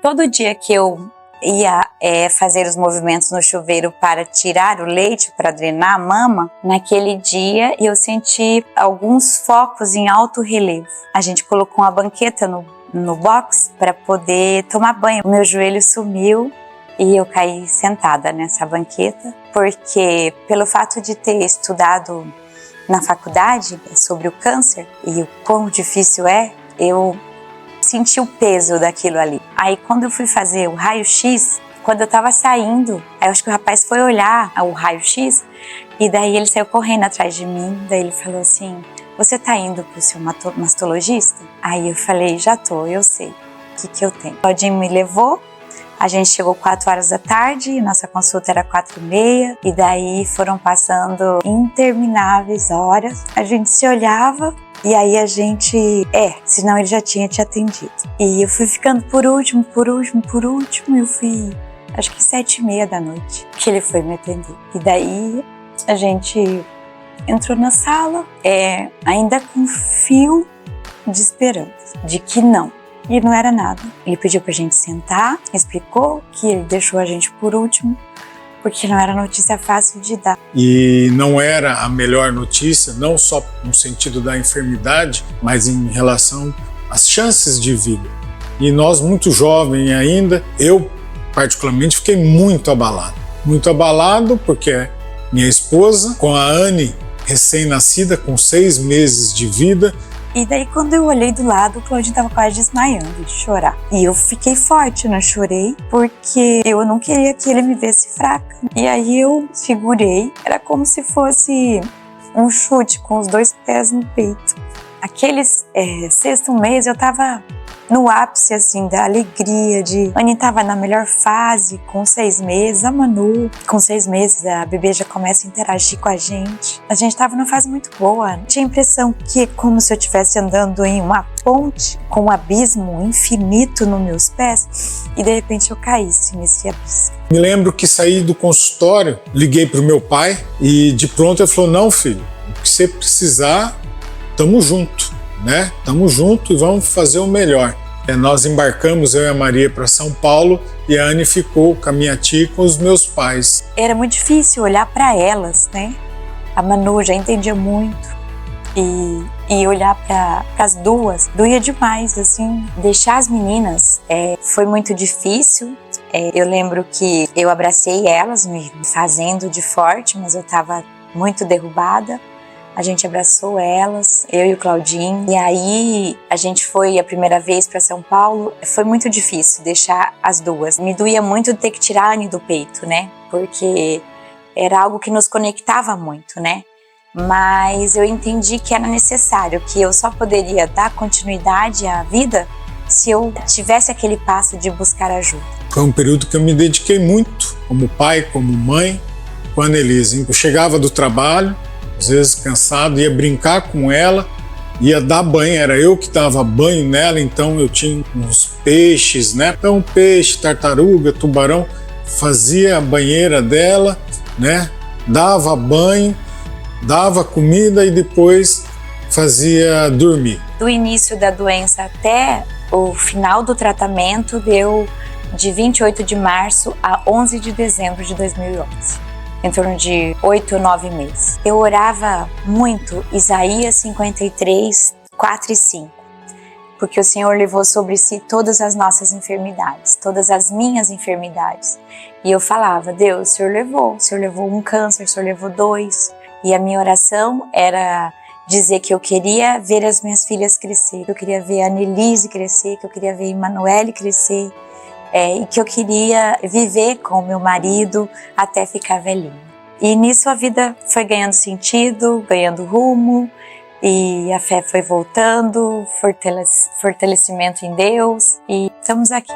Todo dia que eu ia fazer os movimentos no chuveiro para tirar o leite, para drenar a mama, naquele dia eu senti alguns focos em alto relevo. A gente colocou uma banqueta no box para poder tomar banho. O meu joelho sumiu e eu caí sentada nessa banqueta, porque pelo fato de ter estudado na faculdade sobre o câncer e o quão difícil eu senti o peso daquilo ali. Aí quando eu fui fazer o raio-x, quando eu tava saindo, eu acho que o rapaz foi olhar o raio-x e daí ele saiu correndo atrás de mim, daí ele falou assim: você tá indo pro seu mastologista? Aí eu falei: já tô, eu sei o que eu tenho. O Claudinho me levou, a gente chegou 4 horas da tarde, nossa consulta era 4h30, e daí foram passando intermináveis horas, a gente se olhava, e aí a gente, senão ele já tinha te atendido. E eu fui ficando por último, eu fui, acho que 7h30 da noite, que ele foi me atender. E daí a gente entrou na sala, ainda com fio de esperança, de que não. E não era nada. Ele pediu pra gente sentar, explicou que ele deixou a gente por último, porque não era notícia fácil de dar. E não era a melhor notícia, não só no sentido da enfermidade, mas em relação às chances de vida. E nós, muito jovens ainda, eu particularmente fiquei muito abalado. Muito abalado porque minha esposa, com a Anne, recém-nascida, com 6 meses de vida. E daí quando eu olhei do lado, o Claudinho tava quase desmaiando de chorar. E eu fiquei forte, eu não chorei, porque eu não queria que ele me visse fraca. E aí eu segurei, era como se fosse um chute com os 2 pés no peito. Aqueles 6º mês eu tava no ápice, assim, da alegria de... A Anny tava na melhor fase, com 6 meses, a Manu, com 6 meses, a bebê já começa a interagir com a gente. A gente tava numa fase muito boa. Tinha a impressão que é como se eu estivesse andando em uma ponte com um abismo infinito nos meus pés e de repente eu caísse nesse abismo. Me lembro que saí do consultório, liguei pro meu pai e de pronto ele falou: não, filho, o que você precisar, tamo junto, né? Tamo junto e vamos fazer o melhor. Nós embarcamos, eu e a Maria, para São Paulo e a Anny ficou com a minha tia e com os meus pais. Era muito difícil olhar para elas, né? A Manu já entendia muito e olhar para as duas doía demais, assim. Deixar as meninas foi muito difícil. Eu lembro que eu abracei elas, me fazendo de forte, mas eu estava muito derrubada. A gente abraçou elas, eu e o Claudinho, e aí a gente foi a primeira vez para São Paulo. Foi muito difícil deixar as duas. Me doía muito ter que tirar a Anny do peito, né? Porque era algo que nos conectava muito, né? Mas eu entendi que era necessário, que eu só poderia dar continuidade à vida se eu tivesse aquele passo de buscar ajuda. Foi um período que eu me dediquei muito, como pai, como mãe, com a Annelise. Eu chegava do trabalho, às vezes cansado, ia brincar com ela, ia dar banho, era eu que dava banho nela, então eu tinha uns peixes, né? Então peixe, tartaruga, tubarão, fazia a banheira dela, né? Dava banho, dava comida e depois fazia dormir. Do início da doença até o final do tratamento deu de 28 de março a 11 de dezembro de 2011. Em torno de 8 ou 9 meses. Eu orava muito Isaías 53, 4 e 5, porque o Senhor levou sobre si todas as nossas enfermidades, todas as minhas enfermidades. E eu falava: Deus, o Senhor levou um câncer, o Senhor levou 2. E a minha oração era dizer que eu queria ver as minhas filhas crescer, que eu queria ver a Annelise crescer, que eu queria ver a Emanuele crescer, e que eu queria viver com o meu marido até ficar velhinho. E nisso a vida foi ganhando sentido, ganhando rumo, e a fé foi voltando, fortalecimento em Deus, e estamos aqui.